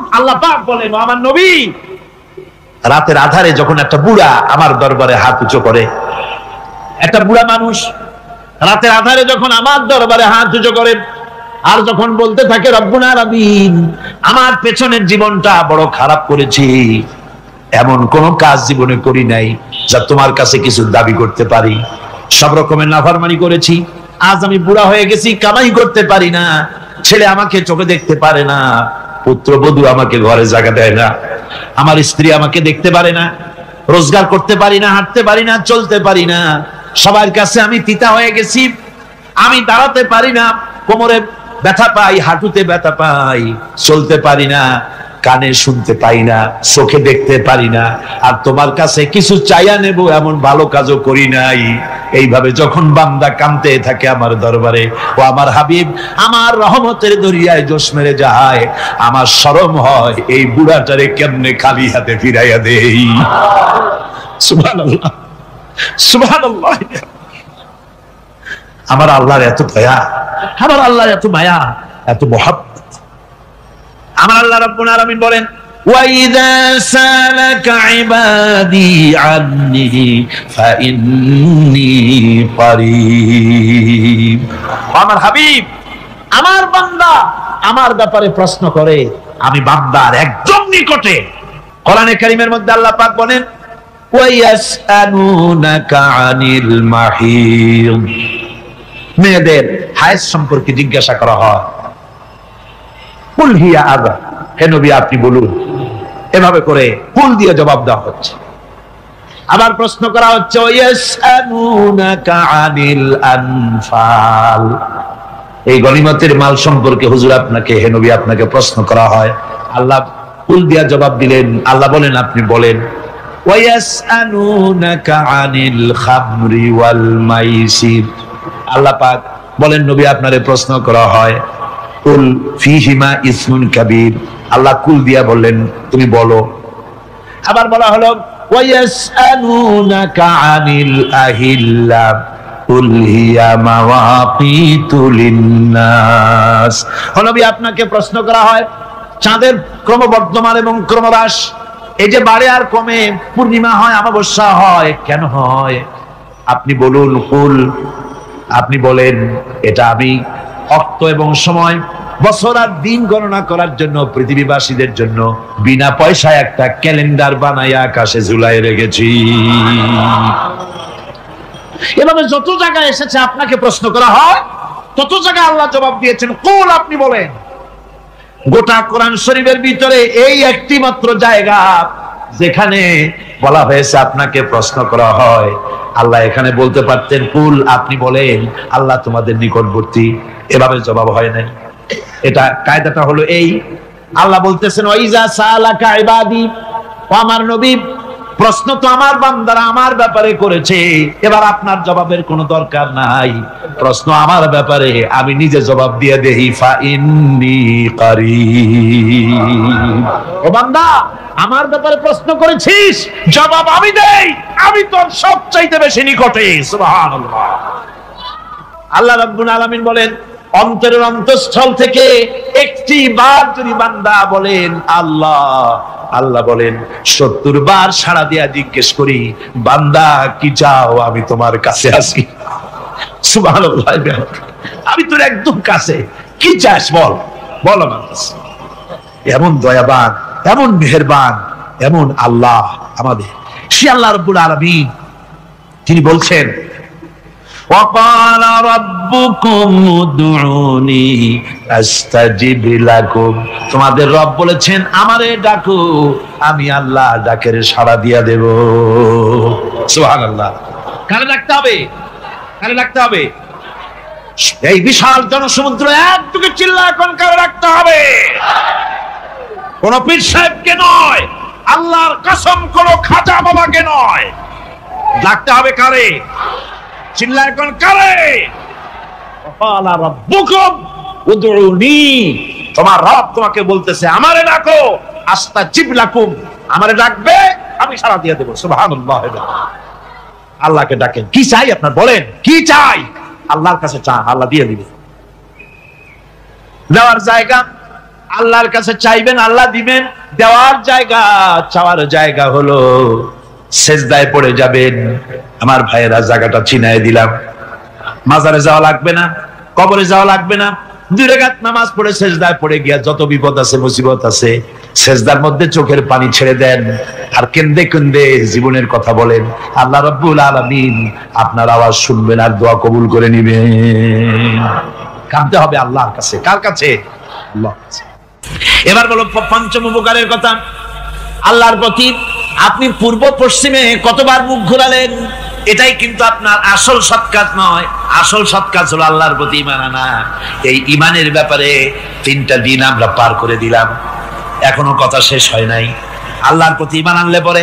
আল্লাহ পাক বলেন, আমার নবী রাতের আধারে যখন একটা বুড়া আমার দরবারে হাত উঁচু করে, একটা বুড়া মানুষ রাতের আধারে যখন আমার দরবারে হাত উঁচু করে আর যখন বলতে থাকে রব্বুনা রাব্বিন, আমার পেছনের জীবনটা বড় খারাপ করেছি, এমন কোন কাজ জীবনে করি নাই যা তোমার কাছে কিছু দাবি করতে পারি, সব রকমের নাফরমানি করেছি, আজ আমি বুড়া হয়ে গেছি, কামাই করতে পারি না, ছেলে আমাকে চোখে দেখতে পারে না, পুত্রবধূ আমাকে ঘরে জায়গা দেয় না, আমার স্ত্রী আমাকে দেখতে পারে না, রোজগার করতে পারি না, হাঁটতে পারি না, চলতে পারি না, সবার কাছে আমি তিতা হয়ে গেছি, আমি দাঁড়াতে পারি না, কোমরে ব্যথা পাই, হাঁটুতে ব্যথা পাই, চলতে পারি না, কানে শুনতে পাই না, চোখে দেখতে পারি না, আর তোমার কাছে কিছু চাইয়া নেব এমন ভালো কাজও করি নাই। এইভাবে যখন বান্দা কাঁদতে থাকে আমার দরবারে, ও আমার হাবিব আমার রহমতের দরিয়ায় জোশ মেরে যায়, আমার শরম হয় এই বুড়াটারে কেমনে খালি হাতে ফিরাইয়া দেই। সুবহানাল্লাহ, সুবহানাল্লাহ। আমার আল্লাহর এত দয়া, আমার আল্লাহর এত মায়া, এত মহব্বত। আমার আল্লাহ রাব্বুল আলামিন বলেন, ওয়াইযা সালাকা ইবাদি আন্নী ফাইন্নী করিব। আমার হাবিব, আমার বান্দা আমার ব্যাপারে প্রশ্ন করে, আমি বান্দার একদম নিকটে। কোরআনে কারীমের মধ্যে আল্লাহ পাক বলেন, ওয়ায়াসআলুনাকা আনিল মাহিদ, মেয়েদের হায়েজ সম্পর্কে জিজ্ঞাসা করা হয়, কুল হিয়া আযা, হে নবী আপনি বলুন। এভাবে করে কুল দিয়ে জবাব দেওয়া হচ্ছে। আবার প্রশ্ন করা হচ্ছে, ওয়ায়াসআলুনাকা আনিল আনফাল, এই গনিমতের মাল সম্পর্কে হুজুর আপনাকে, হে নবী আপনাকে প্রশ্ন করা হয়। আল্লাহ কুল দিয়ে জবাব দিলেন, আল্লাহ বলেন আপনি বলেন। ওয়ায়াসআলুনাকা আনিল খামরি ওয়াল মাইসির, আল্লাহ পাক বলেন নবী আপনারে প্রশ্ন করা হয়, কুল ফীহিমা ইসমুন কাবীর, আল্লাহ কুল দিয়া বললেন তুমি বলো। আবার বলা হলো, ওয়ায়াসআলুনাকা আনিল আহিল্লা কুল হিয়া মাওয়াকিতু লিন্নাস, নবী আপনাকে প্রশ্ন করা হয় চাঁদের ক্রমবর্ধমান এবং ক্রমহ্রাস, এই যে বাড়ে আর কমে, পূর্ণিমা হয় অমাবস্যা হয়, কেন হয় আপনি বলুন। কুল, আপনি বলেন এটা আমি অক্ত এবং সময়, বছর আর দিন গণনা করার জন্য পৃথিবীবাসীদের জন্য বিনা পয়সায় একটা ক্যালেন্ডার বানাইয়া আকাশে ঝুলাই রেখেছি। এভাবে যত জায়গায় এসেছে আপনাকে প্রশ্ন করা হয়, তত জায়গায় আল্লাহ জবাব দিয়েছেন কুল, আপনি বলেন। গোটা কোরআন শরীফের ভিতরে এই একটি মাত্র জায়গা যেখানে বলা হয়েছে আপনাকে প্রশ্ন করা হয়, আল্লাহ এখানে বলতে পারতেন কুল, আপনি বলেন, আল্লাহ তোমাদের নিকটবর্তী, এভাবে জবাব হয় না। এটা কায়দাটা হলো এই, আল্লাহ বলতেছেন ওয়াইজা সালাকা ইবাদি, ও আমার নবী প্রশ্ন তো আমার বান্দারা আমার ব্যাপারে করেছে, এবার আপনার জবাবের কোনো দরকার নাই, প্রশ্ন আমার ব্যাপারে, আমি নিজে জবাব দিয়ে দেই, ফাইন্নী করিব। ও বান্দা আমার ব্যাপারে প্রশ্ন করেছিস, জবাব আমি দেই, আমি তোর সবচাইতে বেশি নিকটে। সুবহানাল্লাহ। আল্লাহ রাব্বুল আলামিন বলেন, অন্তরের অন্তঃস্থল থেকে একটি বার যদি বান্দা বলেন আল্লাহ, আল্লাহ বলেন 70 বার সাড়া দিয়া জিজ্ঞেস করি, বান্দা কি চাও, আমি তোমার কাছে আছি। সুবহানাল্লাহ, আমি তোর একদম কাছে, কি চাস বল, বল আমার কাছে। এমন দয়াবান, এমন মেহেরবান, এমন আল্লাহ আমাদের, সে আল্লাহ রাব্বুল আলামিন, তিনি বলছেন وقال ربكم ادعوني استجب لكم, তোমাদের রব বলেছেন আমারে ডাকো, আমি আল্লাহ ডাকের সাড়া দিয়া দেব। সুবহানাল্লাহ। কারে ডাকতে হবে, কারে ডাকতে হবে? এই বিশাল জনসমুদ্র একটুকে চিল্লা এখন কারে ডাকতে হবে? কোন পীর সাহেবকে নয়, আল্লাহর কসম কোন খাজা বাবাকে নয়, ডাকতে হবে কারে? চিল্লা এখন কারে? ওয়াকালা রাব্বুকুম উদউনি, তোমার রব তোমাকে বলতেছে আমারে ডাকো, আস্তাজিব লাকুম, আমারে ডাকবে আমি সাড়া দিয়ে দেব। সুবহানাল্লাহ। আল্লাহকে ডাকেন, কি চাই আপনার বলেন, কি চাই? আল্লাহর কাছে চান, আল্লাহ দিয়ে দিবে। দেওয়ার জায়গা আল্লাহর কাছে চাইবেন, আল্লাহ দিবেন। দেওয়ার জায়গা, চাওয়ার জায়গা হলো সেজদায় পড়ে যাবেন। আমার ভাইয়েরা, জায়গাটা চিনায় দিলাম। মাজারে যাওয়া লাগবে না, কবরে যাওয়া লাগবে না। 2 রাকাত নামাজ পড়ে সেজদায় পড়ে গিয়া যত বিপদ আছে, মুসিবত আছে, সেজদার মধ্যে চোখের পানি ছেড়ে দেন আর কেন্দে কেন্দে জীবনের কথা বলেন। আল্লাহ রাব্বুল আলামিন আপনার আওয়াজ শুনবেন আর দোয়া কবুল করে নিবেন। কাঁদতে হবে আল্লাহর কাছে। কার কাছে? আল্লাহর কাছে। এবার বলো পঞ্চম উপকারের কথা। আল্লাহর প্রতি আপনি পূর্ব পশ্চিমে কতবার মুখ ঘোরালেন, এটাই কিন্তু আপনার আসল সৎ কাজ নয়। আসল সৎ কাজ হলো আল্লাহর প্রতি ঈমান আনা। এই ঈমানের ব্যাপারে 3টা দিন আমরা পার করে দিলাম, এখনো কথা শেষ হয় নাই। আল্লাহর প্রতি ঈমান আনলে পরে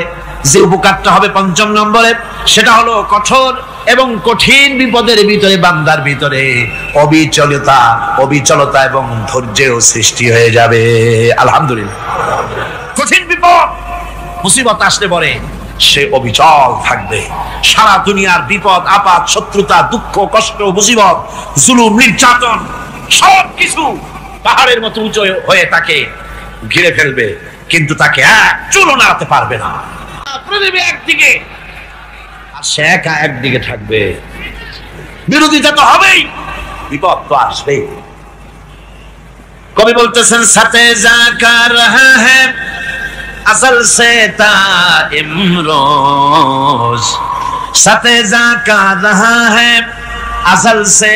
যে উপকারটা হবে 5ম নম্বরে, সেটা হলো কঠোর এবং কঠিন বিপদের ভিতরে বান্দার ভিতরে অবিচলতা এবং ধৈর্যের সৃষ্টি হয়ে যাবে। আলহামদুলিল্লাহ। কঠিন বিপদ মুসিবত আসলে পরে সে অবিচল থাকবে। সারা দুনিয়ার বিপদ আপদ, শত্রুতা, দুঃখ, কষ্ট, মুসিবত, জুলুম, নির্যাতন সবকিছু পাহাড়ের মতো উঁচু হয়ে তাকে ঘিরে ফেলবে, কিন্তু তাকে এক চুলও নাড়াতে পারবে না। পৃথিবী একদিকে আর সে একা একদিকে থাকবে। বিরোধিতা তো হবেই, বিপদ তো আসবেই। কবি বলতেছেন, সাথে জাকা রহা হ্যায় আসল সে ইমরোজ, সাথে জাকা রহা হ্যায় আসল সে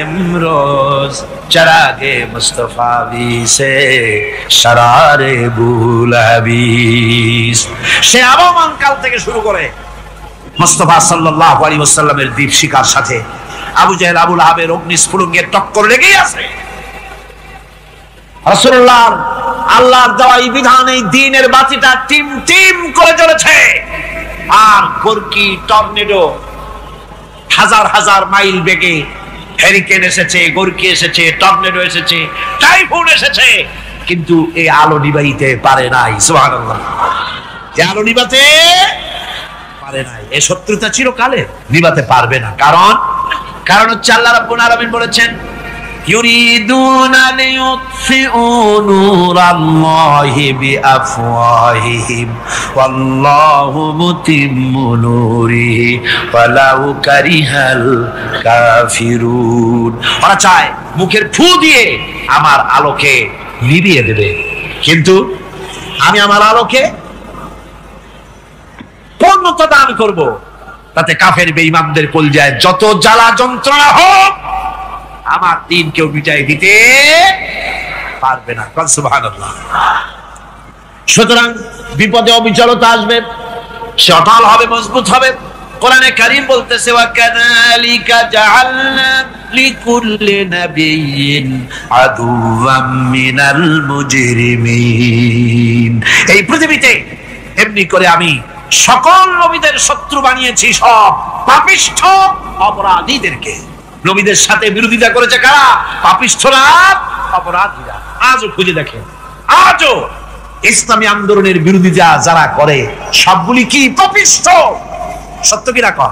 ইমরোজ, চরাগে মুস্তফাবি সে শরারে বুলহাবিস। সে আবহমান কাল থেকে শুরু করে মুস্তাফা সাল্লাল্লাহু আলাইহি ওয়াসাল্লামের দীপশিখার সাথে আবু জাহেল, আবু লাহাবের অগ্নিস্ফুলিঙ্গের টক্কর লেগেই আছে। রাসূলুল্লাহ আল্লাহর দেওয়া এই বিধান, এই দ্বীনের বাতিটা টিম টিম করে জ্বলেছে। আর গর্কি, টর্নেডো, হাজার হাজার মাইল বেগে হেরিকেন এসেছে, গর্কি এসেছে, টর্নেডো এসেছে, টাইফুন এসেছে, কিন্তু এই আলো নিবাইতে পারে নাই। সুবহানাল্লাহ। এই আলো নিবাতে পারে নাই। এই শত্রুতা চিরকালের, নিবাতে পারবে না। কারণ হচ্ছে আল্লাহ রাব্বুল আলামিন বলেছেন, ইউরিদুনা লিইউতফিউ নূরাল্লাহি বিআফওয়াহিহিম ওয়াল্লাহু মুতিম্মু নূরিহি ওয়ালাউ কারিহাল কাফিরুন। ওরা চায় মুখের ফু দিয়ে আমার আলোকে নিভিয়ে দেবে, কিন্তু আমি আমার আলোকে পূর্ণতা দান করব। তাতে কাফের বেঈমানদের কলজায় যত জ্বালা যন্ত্রণা হোক, আমার দ্বীন কেউ মিটাই দিতে পারবে না। সুবহানাল্লাহ। সুতরাং বিপদে অবিচলতা আসবে, সে অটল হবে, মজবুত হবে। কোরআনে কারীম বলতেছে, ওয়া কাযালিকা জাআলনা লিকুল্লি নাবিয়্যিন আদুওয়াম মিনাল মুজরিমিন। এই পৃথিবীতে এমনি করে আমি সকল নবীদের শত্রু বানিয়েছি, সব পাপিষ্ঠ অপরাধীদেরকে। নবীদের সাথে বিরোধিতা করেছে কারা? পাপিষ্ঠরা, অপরাধীরা। আজও খুঁজে দেখেন, আজও ইসলামী আন্দোলনের বিরোধিতা যারা করে সবগুলি কি? পাপিষ্ঠ। সত্য কি না কর?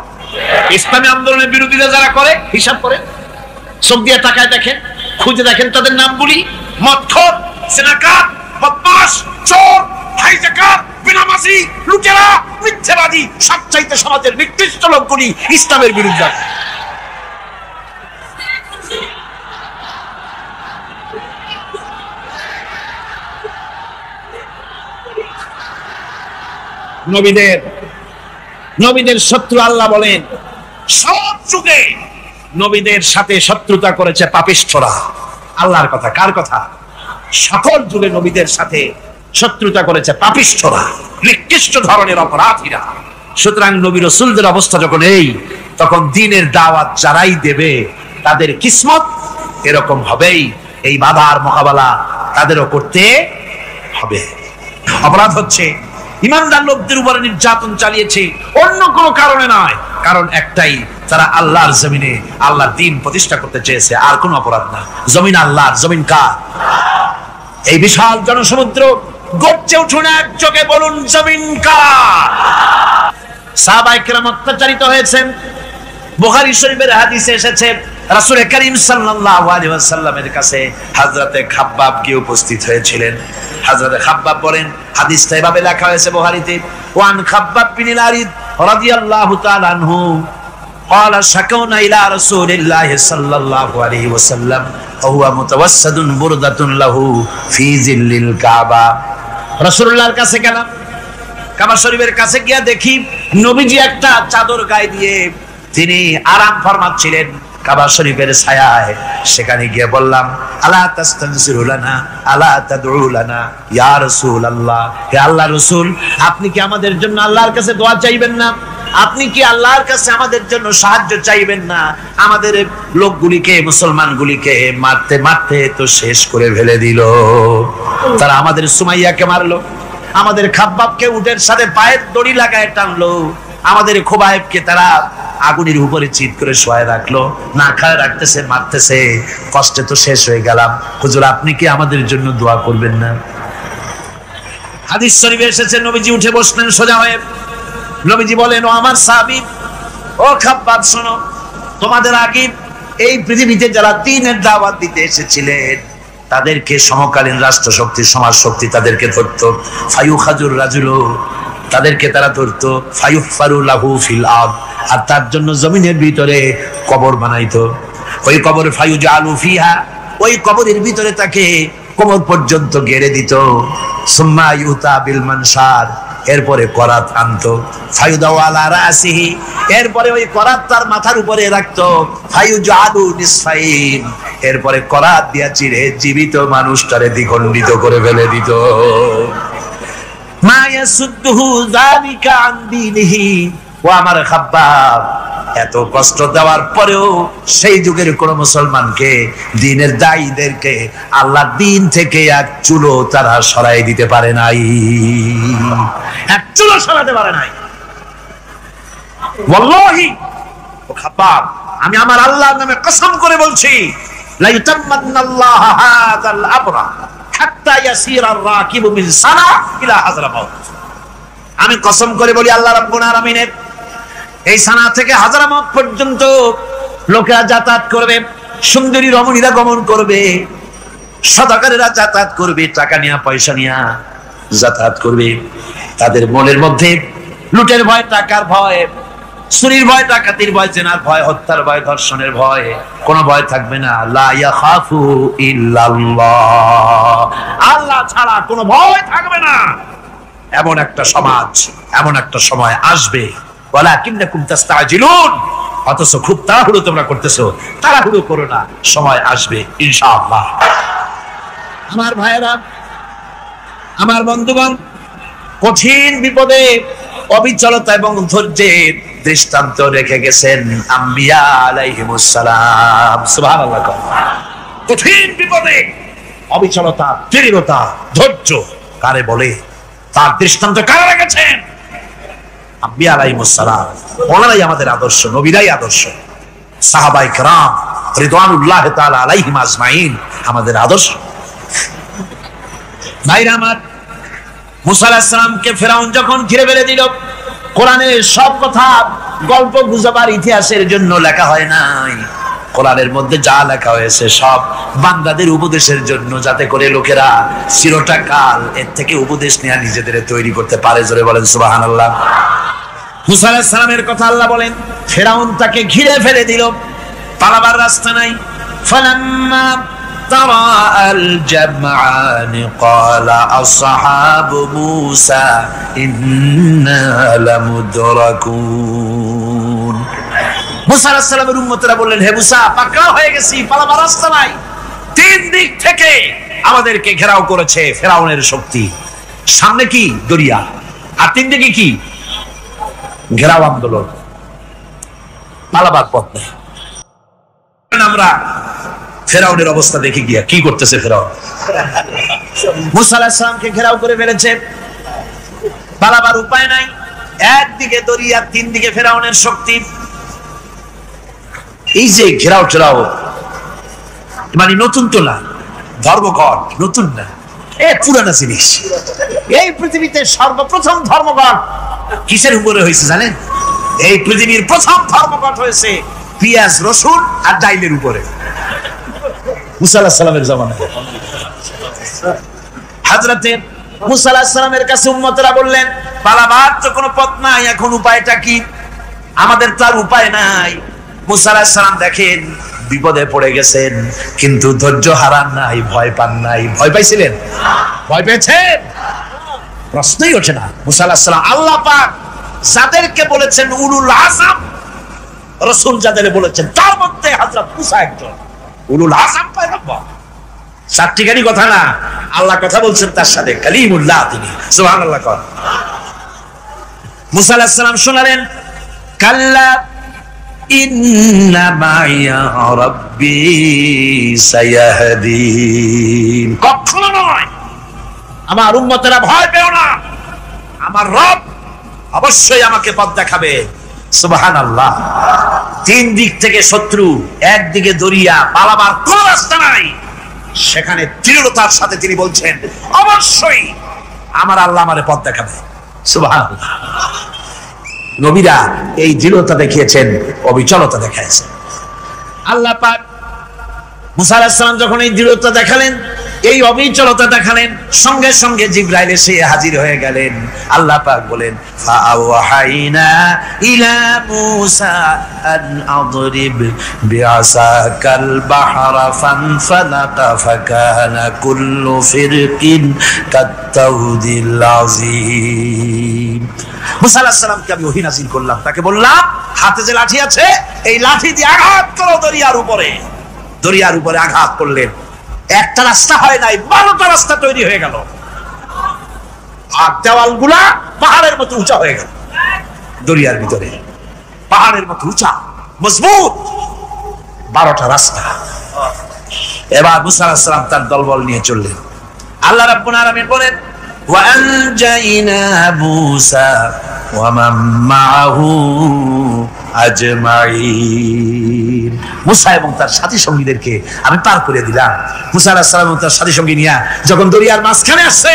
ইসলামী আন্দোলনের বিরোধিতা যারা করে, হিসাব করে চোখ দিয়ে তাকায় দেখেন, খুঁজে দেখেন তাদের নামগুলি। মদখোর, সিনাকার, বদমাশ, চোর, হাইজাকার, বেনামাজি, লুটেরা, মিথ্যাবাদী, সবচাইতে সমাজের নিকৃষ্ট লোকগুলি ইসলামের বিরুদ্ধে। নবীদের শত্রু আল্লাহ বলেন, সব যুগে নবীদের সাথে শত্রুতা করেছে পাপিষ্ঠরা। আল্লাহর কথা। কার কথা? সকল যুগে নবীদের সাথে শত্রুতা করেছে পাপিষ্ঠরা, নিকৃষ্ট ধরনের অপরাধীরা। সুতরাং নবী রাসূলদের অবস্থা যখন এই, তখন দ্বীনের দাওয়াত যারাই দেবে তাদের কিসমত এরকম হবেই। এই বাধার মোকাবেলা তাদেরও করতে হবে। অপরাধ হচ্ছে ইমানদার লোকদের উপরে নির্যাতন চালিয়েছে, অন্য কোনো কারণে নয়। কারণ একটাই, তারা আল্লাহর জমিনে আল্লাহর দ্বীন প্রতিষ্ঠা করতে চেয়েছে, আর কোনো অপরাধ না। জমিন আল্লাহর, জমিন কার? এই বিশাল জনসমুদ্র গর্জে উঠুন একযোগে, বলুন জমিন কার? সাহাবায়ে কেরাম অত্যাচারিত হয়েছেন, বুখারী শরীফের হাদিসে এসেছে রাসূল করিম সাল্লাল্লাহু আলাইহি ওয়াসাল্লামের কাছে হযরতে খাব্বাব গিয়ে উপস্থিত হয়েছিলেন। হযরতে খাব্বাব বলেন, হাদিসটা এভাবে লেখা হয়েছে বুখারীতে, ওয়ান খাব্বাব বিন আরিদ রাদিয়াল্লাহু তাআলা আনহু قال شكونا الى رسول الله صلى الله عليه وسلم وهو متوسد بردة له في ظل الكعبة। রাসূলুল্লাহর কাছে গেলাম, কাবা শরীফের কাছে গিয়া দেখি নবীজি একটা চাদর গায়ে দিয়ে তিনি আরাম ফরমাচ্ছিলেন কাবা শরীফের ছায়ায়। সেখানে গিয়ে বললাম, আলা তাস্তানসিরু লানা আলা তাদউ লানা ইয়া রাসূলুল্লাহ, হে আল্লাহর রাসূল, আপনি কি আমাদের জন্য আল্লাহর কাছে দোয়া চাইবেন না? আপনি কি আল্লাহর কাছে আমাদের জন্য সাহায্য চাইবেন না? আমাদের লোকগুলিকে, মুসলমানগুলিকে মারতে মারতে তো শেষ করে ফেলে দিল। তারা আমাদের সুমাইয়াকে মারলো, আমাদের খাব্বাবকে উটের সাথে পায়ের দড়ি লাগায় টানলো, আমাদের খোবায়েবকে তারা আগুনের উপরে চিৎ করে শোয়ায় রাখলো, না খায় রাখতেছে, মারতেছে, কষ্টে তো শেষ হয়ে গেলাম। হুজুর, আপনি কি আমাদের জন্য দোয়া করবেন না? হাদিস শরীফে এসেছে, নবীজি উঠে বসলেন সোজা হয়ে। নবীজি বলেন, ও আমার সাহাবী, ও খাব্বাব, শোনো, তোমাদের আগে এই পৃথিবীতে যারা দ্বীনের দাওয়াত দিতে এসেছিলেন তাদেরকে সমকালীন রাষ্ট্রশক্তি, সমাজ শক্তি তাদেরকে ধরতো। ফায়ুখাজুর রাজুলু, তাদেরকে তারা ধরতো। ফায়ুফারু লাহু ফিল আরদ, আর তার জন্য জমিনের ভিতরে কবর বানাইতো। ওই কবর ফায়ুজালু ফিহা, ওই কবরের ভিতরে তাকে কোমর পর্যন্ত গেড়ে দিত। সুম্মা ইউতা বিল মানশার, এরপরে করাত আনতো। ফায়ুদাউ আলা রাসিহি, এরপরে ওই করাত তার মাথার উপরে রাখতো। ফায়ুজালু নিসফাইন, এরপরে করাত দিয়া চিরে জীবিত মানুষটারে দ্বিখণ্ডিত করে ফেলে দিত। মা ইয়াসুদ্দুহু যালিকা আন দীনিহি, ও আমার খাব্বাব, এত কষ্ট দেওয়ার পরেও সেই যুগের কোন মুসলমানকে, দ্বীনের দায়ীদেরকে আল্লাহর দ্বীন থেকে এক চুলো তারা সরাই দিতে পারে নাই, এক চুলো সরাতে পারে নাই। ওয়াল্লাহি, ও খাব্বাব, আমি আমার আল্লাহর নামে কসম করে বলছি, লা ইউতাম্মান্নাল্লাহু হাযাল আমরা হাত্তা ইয়াসিরা আর-রাকিবু মিন সানা ইলা হাযরামাউত। আমি কসম করে বলি, আল্লাহ রাব্বুল আলামিনের এই সানা থেকে হাযরামাউত পর্যন্ত লোকেরা যাতায়াত করবে, সুন্দরী রমণীরা গমন করবে, সদাগরেরা যাতায়াত করবে, টাকা নিয়া পয়সা নিয়া যাতায়াত করবে। তাদের মনের মধ্যে লুটের ভয়, টাকার ভয়, চুরির ভয়, ডাকাতির ভয়, জেনার ভয়, হত্যার ভয়, ধর্ষণের ভয়, কোন ভয় থাকবে না। লা ইয়াখাফু ইল্লাল্লাহ, আল্লাহ ছাড়া কোনো ভয় থাকবে না। এমন একটা সমাজ, এমন একটা সময় আসবে। ওয়ালাকিন্নাকুম তাস্তাজিলুন, অথচ খুব তাড়াহুড়ো তোমরা করতেছো। তাড়াহুড়ো করো না, সময় আসবে ইনশাআল্লাহ। আমার ভাইয়েরা, আমার বন্ধুগণ, কঠিন বিপদে অবিচলতা এবং ধৈর্যের দৃষ্টান্ত রেখে গেছেন আম্বিয়া আলাইহিমুস সালাম। সুবহানাল্লাহ। কঠিন বিপদে অবিচলতা, দৃঢ়তা, ধৈর্য কারে বলে, তার দৃষ্টান্ত কারা রেখেছেন? আম্বিয়া আলাইহিমুস সালাম। ওনারাই আমাদের আদর্শ, নবীরাই আদর্শ। সাহাবায়ে কেরাম রিদওয়ানুল্লাহ তাআলা আলাইহিম আজমাইন আমাদের আদর্শ। ভাইরা আমার, মুসা আলাইহিস সালামকে ফেরাউন যখন ঘিরে ফেলে দিল, কোরআনের সব কথা গল্প গুজবার ইতিহাসের জন্য লেখা হয় নাই। কোরআনের মধ্যে যা লেখা হয়েছে সব বান্দাদের উপদেশের জন্য, যাতে করে লোকেরা চিরটা কাল এর থেকে উপদেশ নিয়ে নিজেদের তৈরি করতে পারে। জোরে বলেন সুবহানাল্লাহ। মুসা আলাইহিস সালামের কথা আল্লাহ বলেন, ফেরাউন তাকে ঘিরে ফেলে দিল, পালাবার রাস্তা নাই। ফালাম্মা ترى الجمعان قال أصحاب موسى إنا لمدركون। মুসা আলাইহিস সালামের উম্মতরা বললেন, হে মুসা, পাকড়াও হয়ে গেছি, পালাবার রাস্তা নাই। তিন দিক থেকে আমাদেরকে ঘেরাও করেছে ফেরাউনের শক্তি। সামনে কি? দরিয়া, আর তিন দিকে কি? ঘেরাও আন্দোলন, পালাবার পথ নেই। আমরা ফেরাউনের অবস্থা দেখে গিয়া কি করতেছে ফেরাউন? মুসা আলাইহিস সালামকে ঘেরাও করে ফেলেছে, পালাবার উপায় নাই। একদিকে দরিয়া, তিন দিকে ফেরাউনের শক্তি। এই যে ঘেরাও টেরাও, মানে নতুন তো না, ধর্মঘট নতুন না, এ পুরানা জিনিস। এই পৃথিবীতে সর্বপ্রথম ধর্মঘট কিসের উপরে হয়েছে জানেন? এই পৃথিবীর প্রথম ধর্মঘট হয়েছে পেঁয়াজ রসুন আর ডাইলের উপরে, মুসা আলাইহিস সালামের জামানায়। হযরতে মুসা আলাইহিস সালামের কাছে উম্মতরা বললেন, পালাবার তো কোনো পথ নাই, এখন উপায়টা কি? আমাদের তো আর উপায় নাই। মুসা আলাইহিস সালাম দেখেন বিপদে পড়ে গেছেন, কিন্তু ধৈর্য হারান নাই, ভয় পান নাই। ভয় পাইছিলেন? ভয় পেয়েছেন? প্রশ্নই ওঠে না। মুসা আলাইহিস সালাম আল্লাহ পাক যাদেরকে বলেছেন উলুল আযম রাসূল, যাদের বলেছেন তার মধ্যে হযরত মুসা একজন উলুল আযম পয়গম্বর। চারটিখানি কথা না, আল্লাহ কথা বলছেন তার সাথে, কালিমুল্লাহ তিনি। সুবহানাল্লাহ। মুসা আলাইহিস সালাম শোনালেন, কাল্লা ইন্না মাইয়া রাব্বি সায়াহদিন। কখনো নয়, আমার উম্মতেরা ভয় পেও না, আমার রব অবশ্যই আমাকে পথ দেখাবে। সুবহানাল্লাহ। তিন দিক থেকে শত্রু, একদিকে দরিয়া, পালাবার কোন রাস্তা নাই, সেখানে দৃঢ়তার সাথে তিনি বলছেন অবশ্যই আমার আল্লাহ আমারে পথ দেখাবে। সুবহানাল্লাহ। নবীরা এই দৃঢ়তা দেখিয়েছেন, অবিচলতা দেখাইছেন। আল্লাহ পাক মুসা আলাইহিস সালাম যখন এই দৃঢ়তা দেখালেন, এই অবিচলতা দেখালেন, সঙ্গে সঙ্গে জিবরাইল এসে হাজির হয়ে গেলেন। আল্লাহ পাক বলেন, ফাআওহাইনা ইলা মুসা আন আদরিব বিআসাকাল বাহরা ফানফালাকা ফাকানা কুল্লু ফিরকিন কাত্তাউদিল আযীম। মুসা আলাইহিস সালামকে আমি ওহী নাযিল করলাম, তাকে বললাম হাতে যে লাঠি আছে এই লাঠি দিয়ে আঘাত করো দরিয়ার উপরে। দরিয়ার উপরে আঘাত করলেন, একটা রাস্তা হয় নাই, 12টা রাস্তা তৈরি হয়ে গেল। আর দেওয়ালগুলা পাহাড়ের মতো উঁচা হয়ে গেল। দরিয়ার ভিতরে পাহাড়ের মতো উঁচা মজবুত 12টা রাস্তা। এবার মুসা আলাইহিস সালাম তার দলবল নিয়ে চললেন। আল্লাহ রাব্বুল আলামিন বলেন, ওয়া আনজাইনা মুসা ওয়া মান মাআহু আজমাইন। মুসা এবং তার সাথী সঙ্গীদেরকে আমি পার করে দিলাম। মুসা আলাইহিস সালাম তার সাথী সঙ্গী নিয়ে যখন দরিয়ার মাঝখানে আসছে,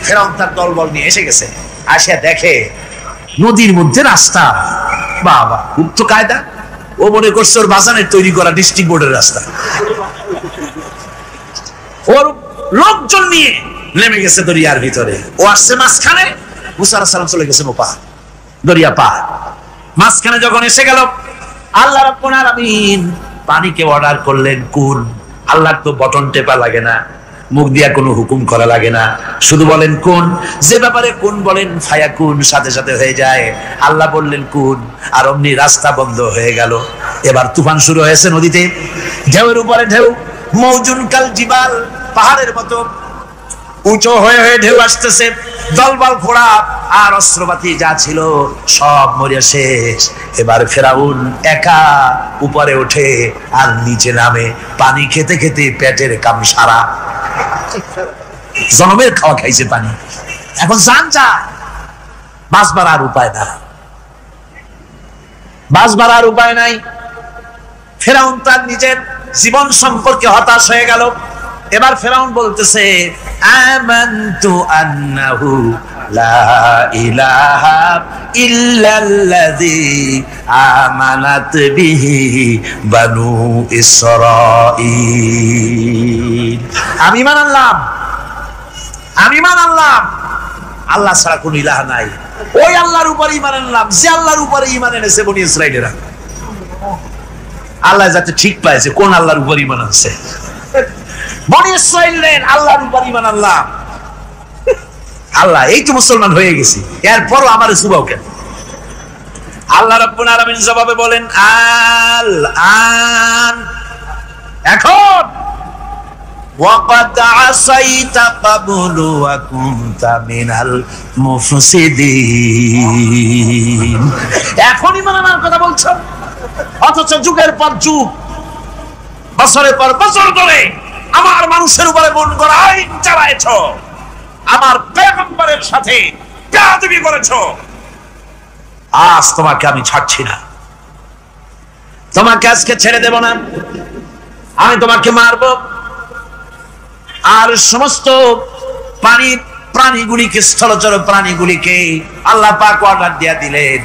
ফেরাউন তার দলবল নিয়ে এসে গেছে। আসিয়া দেখে নদীর মধ্যে রাস্তা। বাবা, খুব তো কায়দা। ও মনে করছে ওর বাজানের তৈরি করা ডিস্ট্রিক্ট বোর্ডের রাস্তা। ওর লোকজন নিয়ে নেমে গেছে দরিয়ার ভিতরে। ও আসছে মাঝখানে, মুসা আলাইহিস সালাম চলে গেছে ওপা দরিয়া পার। মাঝখানে যখন এসে গেল, আল্লাহ রাব্বুল আলামিন পানিকে অর্ডার করলেন কুন। আল্লাহর তো বটন টেপা লাগে না, মুখ দিয়া কোনো হুকুম করা লাগে না, শুধু বলেন কুন। যে ব্যাপারে কুন বলেন ফায়াকুন, সাথে সাথে হয়ে যায়। আল্লাহ বললেন কুন, আর অমনি রাস্তা বন্ধ হয়ে গেল। এবার তুফান শুরু হয়েছে নদীতে, ঢেউয়ের উপরে ঢেউ, মওজুন কাল জিবাল, পাহাড়ের মতো উঁচু হয়ে হয়ে ঢেউ আসতেছে। দলবল ঘোড়া আর অস্ত্রপাতি যা ছিল সব মরিয়া শেষ। এবার ফেরাউন একা উপরে ওঠে আর নিচে নামে, পানি খেতে খেতে পেটের কাম সারা। জনমের খাওয়া খাইছে পানি, এখন জান যা, বাঁচবার আর উপায় নাই, বাঁচবার আর উপায় নাই। ফেরাউন তার নিজের জীবন সম্পর্কে হতাশ হয়ে গেল। এবার ফেরাউন বলতেছে, আমানতু আন্নাহু লা ইলাহা ইল্লাল্লাযী আমানাত বিহি বানু ইসরাঈল। আমি ঈমান আনলাম, আমি ঈমান আনলাম আল্লাহ ছাড়া কোনো ইলাহ নাই। ওই আল্লাহর উপর ঈমান আনলাম যে আল্লাহর উপরে ঈমান এনেছে বনি ইসরাঈলেরা। আল্লাহ যাতে ঠিক পাইছে কোন আল্লাহর উপর ঈমান আনছে। বনি ইসরাঈলের আল্লাহর উপর ঈমান আনলাম। আল্লাহ এই তো মুসলমান হয়ে গেছি, এরপরও আমার সুবাও কেন? আল্লাহ রাব্বুল আলামিন জবাবে বলেন, আল আন, এখন ওয়াকাদ আসাইতা ক্বাবলু ওয়া কুনতা মিনাল মুফসিদিন। এখন ঈমান আনার কথা বলছো, অথচ যুগের পর যুগ, বছরের পর বছর ধরে আমার মানুষের উপরে মন করা আইন চালাইছো, আমার পয়গম্বরের সাথে বেয়াদবি করেছো। আজ তোমাকে আমি ছাড়ছি না, তোমাকে আজকে ছেড়ে দেব না, আমি তোমাকে মারবো। আর সমস্ত প্রাণীগুলিকে, স্থলচর প্রাণীগুলিকে আল্লাহ পাক অর্ডার দিয়া দিলেন,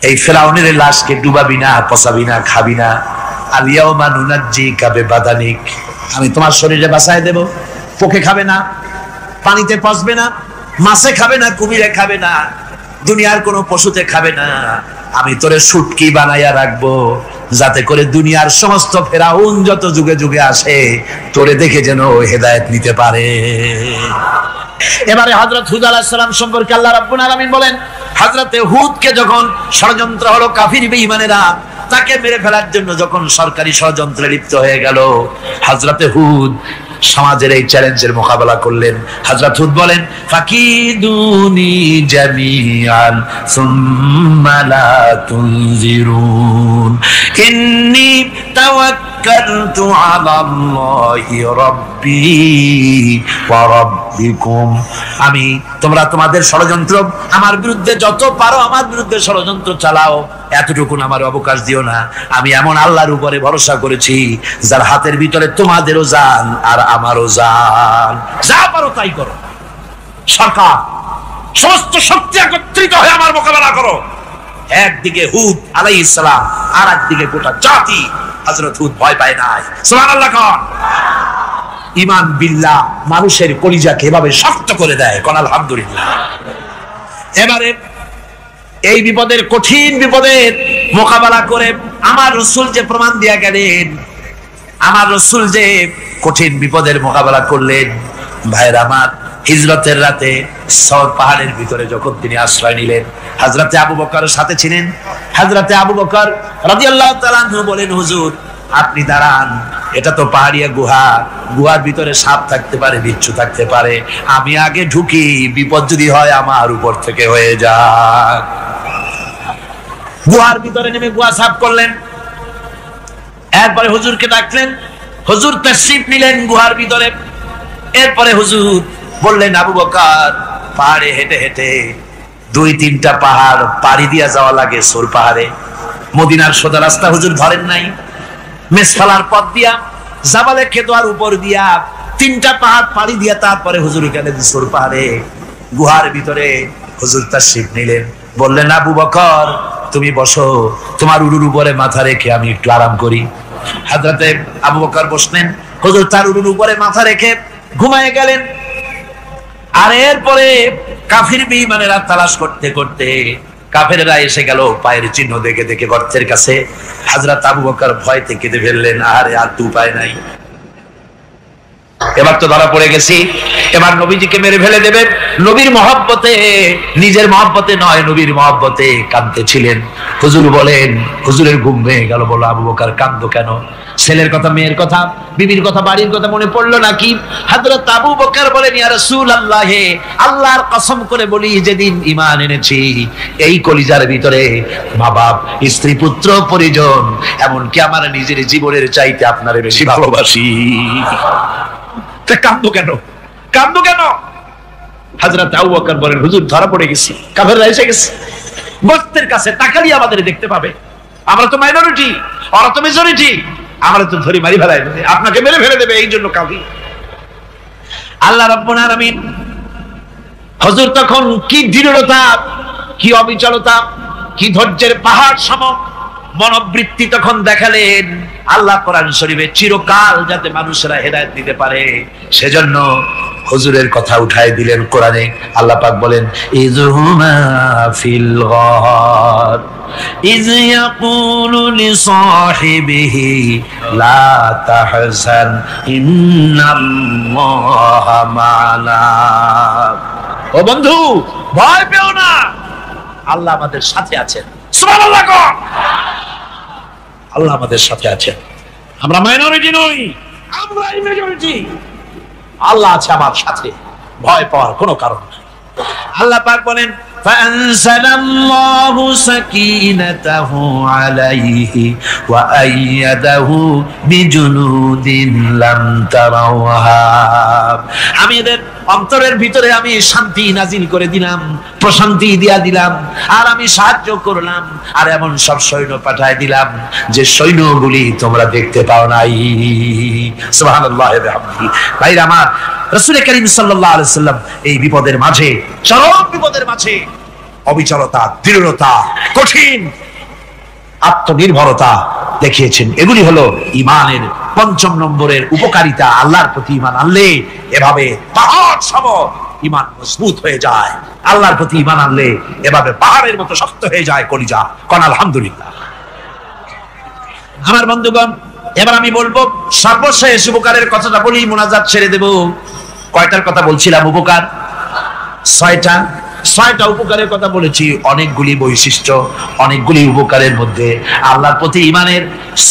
এই ফেরাউনের লাশকে ডুবাবি না, পচাবি না, খাবি না। আলিয়াউমা নুনাজ্জিকা বিবাদানিক, আমি তোমার শরীরে বাঁচায় দেব। পোকে খাবে না, পানিতে পচবে না, মাছে খাবে না, কুমিরে খাবে না, দুনিয়ার কোনো পশুতে খাবে না। আমি তোরে শুটকি বানাইয়া রাখবো, যাতে করে দুনিয়ার সমস্ত ফেরাউন যত যুগে যুগে আসে তোরে দেখে যেন হেদায়েত নিতে পারে। এবারে হযরত হুদ আলাইহিস সালাম সম্পর্কে আল্লাহ রাব্বুল আলামিন বলেন, হযরত হুদকে যখন ষড়যন্ত্র হলো কাফির বেঈমানেরা তাকে মেরে ফেলার জন্য যখন সরকারি ষড়যন্ত্রে লিপ্ত হয়ে গেল, হযরত হুদ সমাজের এই চ্যালেঞ্জের মোকাবেলা করলেন। হযরত হুদ বলেন, ফাকিদুনি জামিআন সুম্মা লা তুনজিরুন ইন্নী তাওয়াক্কালতু আলাল্লাহি রাব্বি ওয়া রাব্বিকুম। আমি তোমরা তোমাদের ষড়যন্ত্র আমার বিরুদ্ধে যত পারো আমার বিরুদ্ধে ষড়যন্ত্র চালাও, এতটুকু আমার অবকাশ দিও না। আমি এমন আল্লাহর উপরে ভরসা করেছি যার হাতের ভিতরে তোমাদেরও জান আর আমারও জান। যা পারো তাই করো। সরকার সমস্ত শক্তি একত্রিত হয়ে আমার মোকাবেলা করো। একদিকে হুদ আলাইহিস সালাম, আর একদিকে গোটা জাতি। হযরত হুদ ভয় পায় নাই। সুবহানাল্লাহ কোন। ঈমান বিল্লাহ মানুষের কলিজাকে এভাবে শক্ত করে দেয়। কোন আলহামদুলিল্লাহ। এবারে এই বিপদের, কঠিন বিপদের মোকাবেলা করে আমার রাসূল যে প্রমাণ দিয়া গেলেন, আমার রাসূল যে কঠিন বিপদের মোকাবেলা করলেন, ভাইরা আমার, হিজরতের রাতে সওর পাহাড়ের ভিতরে যখন তিনি আশ্রয় নিলেন, হযরতে আবু বকরের সাথে ছিলেন। হযরতে আবু বকর রাদিয়াল্লাহু তাআলা আনহু বলেন, হুজুর আপনি দাঁড়ান, এটা তো পাহাড়িয়া গুহা, গুহার ভিতরে সাপ থাকতে পারে, বিচ্ছু থাকতে পারে, আমি আগে ঢুকি, বিপদ যদি হয় আমার উপর থেকে হয়ে যাক। গুহার ভিতরে নেমে গুহা সাফ করলেন। এরপরে হুজুরকে ডাকলেন, হুজুর তাশরীফ নিলেন গুহার ভিতরে। এরপরে হুজুর বললেন, আবু বকর পাহাড়ে হেঁটে হেঁটে 2-3টা পাহাড় পাড়ি দিয়া যাওয়া লাগে সোর পাহাড়ে। মদিনার সোজা রাস্তা হুজুর ধরেন নাই, মেসফালার পথ দিয়া জাবালে খেতোয়ার উপর দিয়া 3টা পাহাড় পাড়ি দিয়া তারপরে হুজুর এখানে সোর পাহাড়ে গুহার ভিতরে হুজুর তাশরীফ নিলেন। বললেন, আবু বকর তুমি বসো, তোমার উরুর উপরে মাথা রেখে আমি একটু আরাম করি। হযরতে আবু বকর বসলেন, হুজুর তার উরুর উপরে মাথা রেখে ঘুমায় গেলেন। আর এরপরে কাফির বেঈমানেরা তালাশ করতে করতে কাফেররা এসে গেল পায়ের চিহ্ন দেখে দেখে গর্তের কাছে। হযরত আবু বকর ভয়তে কেঁদে ফেললেন, আরে আর তো উপায় নাই, এবার তো ধরা পড়ে গেছি, এবার নবীজিকে মেরে ফেলে দেবে। নবীর মহব্বতে, নিজের মহব্বতে নয়, নবীর মহব্বতে কাঁদতেছিলেন। হুজুর বলেন, হুজুরের ঘুম ভেঙে গেল। বলো, আবু বকর কাঁদো কেন? ছেলের কথা, মেয়ের কথা, বিবির কথা, বাড়ির কথা মনে পড়লো নাকি? হযরত আবু বকর বলেন, ইয়া রাসূলুল্লাহ, আল্লাহর কসম করে বলি, যেদিন ঈমান এনেছি এই কলিজার ভিতরে মা বাপ, স্ত্রী, পুত্র, পরিজন, এমনকি আমার নিজের জীবনের চাইতে আপনারে বেশি ভালোবাসি। কাঁদো কেন? কাঁদো কেন? হযরত আবু বকর বলেন, হুজুর ধরা পড়ে গেছি, কাফেররা এসে গেছে, গর্তের কাছে তাকালি আমাদের দেখতে পাবে, আমরা তো মাইনরিটি, ওরা তো মেজরিটি, আমরা তো ধরি মারি ফেলাই দেবে, আপনাকে মেরে ফেলে দেবে, এই জন্য কাঁদি। আল্লাহ রাব্বুল আলামিন, হুজুর তখন কি দৃঢ়তা, কি অবিচলতা, কি ধৈর্যের পাহাড় সম মনোবৃত্তি তখন দেখালেন। আল্লাহ কোরআন শরীফে চিরকাল যাতে মানুষেরা হেদায়েত নিতে পারে সেজন্য হুজুরের কথা উঠায় দিলেন কোরআনে। আল্লাহ পাক বলেন, ইযহুমা ফিল গার ইয ইয়াকুলু লিসাহিবিহি লা তাহজান ইন্নাল্লাহা মা'ানা। ও বন্ধু, ভয় পেও না, আল্লাহ আমাদের সাথে আছেন। সুবহানাল্লাহ। আল্লাহ আমাদের সাথে আছেন, আমরা মাইনরিটি নই, আমরা মেজরিটি। আল্লাহ আছে আমার সাথে, ভয় পাওয়ার কোনো কারণ নেই। আল্লাহ পাক বলেন, ফাআনসালাল্লাহু সাকিনাতাহু আলাইহি ওয়া আইয়াদাহু বিজুনুদিন লাম তারাওহা। আমি এদের অন্তরের ভিতরে আমি শান্তি নাজিল করে দিলাম, প্রশান্তি দিয়া দিলাম, আর আমি সাহায্য করলাম, আর এমন সব সৈন্য পাঠায় দিলাম যে সৈন্যগুলি তোমরা দেখতে পাও নাই। সুবহানাল্লাহ ওয়া বিহামদিহি। ভাইরা আমার, রাসূল করিম সাল্লাল্লাহু আলাইহি সাল্লাম এই বিপদের মাঝে, চরম বিপদের মাঝে অবিচলতা, দৃঢ়তা, কঠিন আত্মনির্ভরতা দেখিয়েছেন। এগুলি হলো ইমানের ৫ম নম্বরের উপকারিতা। আল্লাহর প্রতি ইমান আনলে এভাবে পাহাড় সম ইমান মজবুত হয়ে যায়। আল্লাহর প্রতি ইমান আনলে এভাবে পাহাড়ের মতো শক্ত হয়ে যায় কলিজা। কোন আলহামদুলিল্লাহ। আমার বন্ধুগণ, এবার আমি বলবো সর্বশেষ উপকারের কথাটা বলি, মোনাজাত ছেড়ে দেব। কয়টার কথা বলছিলাম? উপকার ৬টা উপকারের কথা বলেছি। অনেকগুলি বৈশিষ্ট্য, অনেকগুলি উপকারের মধ্যে আল্লাহর প্রতি ইমানের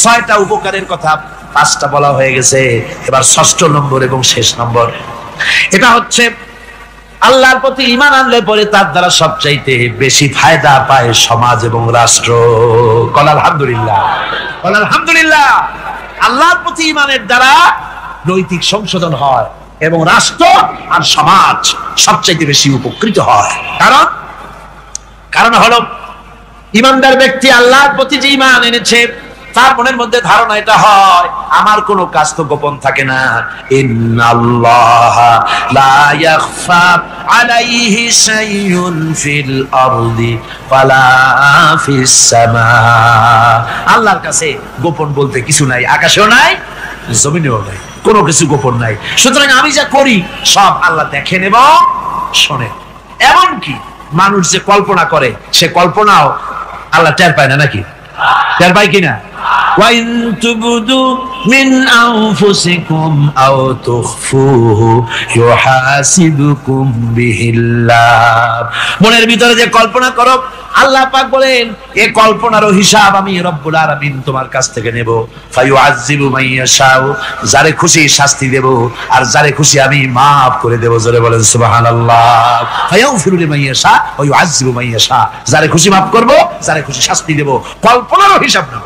৬টা উপকারের কথা ৫টা বলা হয়ে গেছে। এবার ৬ষ্ঠ নম্বর এবং শেষ নম্বর, এটা হচ্ছে আল্লাহর প্রতি ইমান আনলে পরে তার দ্বারা সবচাইতে বেশি ফায়দা পায় সমাজ এবং রাষ্ট্র। কোন আলহামদুলিল্লাহ, কোন আলহামদুলিল্লাহ। আল্লাহর প্রতি ইমানের দ্বারা নৈতিক সংশোধন হয় এবং রাষ্ট্র আর সমাজ সবচাইতে বেশি উপকৃত হয়। কারণ হলো ইমানদার ব্যক্তি আল্লাহর প্রতি যে ইমান এনেছে তার মনের মধ্যে ধারণা এটা হয়, আমার কোনো কাজ তো গোপন থাকে না। ইন্নাল্লাহা লা ইয়াখফা আলাইহি শাইউন ফিল আরদি ওয়ালা ফিস সামা। আল্লাহর কাছে গোপন বলতে কিছু নাই, আকাশেও নাই, জমিনেও নাই, কোনো কিছু গোপন নাই। সুতরাং আমি যা করি সব আল্লাহ দেখেন এবং শোনেন। এমনকি মানুষ যে কল্পনা করে সে কল্পনাও আল্লাহ টের পায় না, নাকি টের পায় কিনা? وَإِن تُبْدُوا مِنْ أَنفُسِكُمْ أَوْ تُخْفُوهُ يُحَاسِبْكُم بِهِ اللَّهُ। মনের ভিতরে যে কল্পনা করো, আল্লাহ পাক বলেন এই কল্পনারও হিসাব আমি রব্বুল আলামিন তোমার কাছ থেকে নেব। ফায়ুআযযিবু মান ইয়াশাউ, যারে খুশি শাস্তি দেব আর যারে খুশি আমি maaf করে দেব। জোরে বলেন সুবহানাল্লাহ। ফায়াগফিরু লিমান ইয়াশা ওয়া ইউআযযিবু মান ইয়াশা, যারে খুশি maaf করব, যারে খুশি শাস্তি দেব, কল্পনারও হিসাব নেব।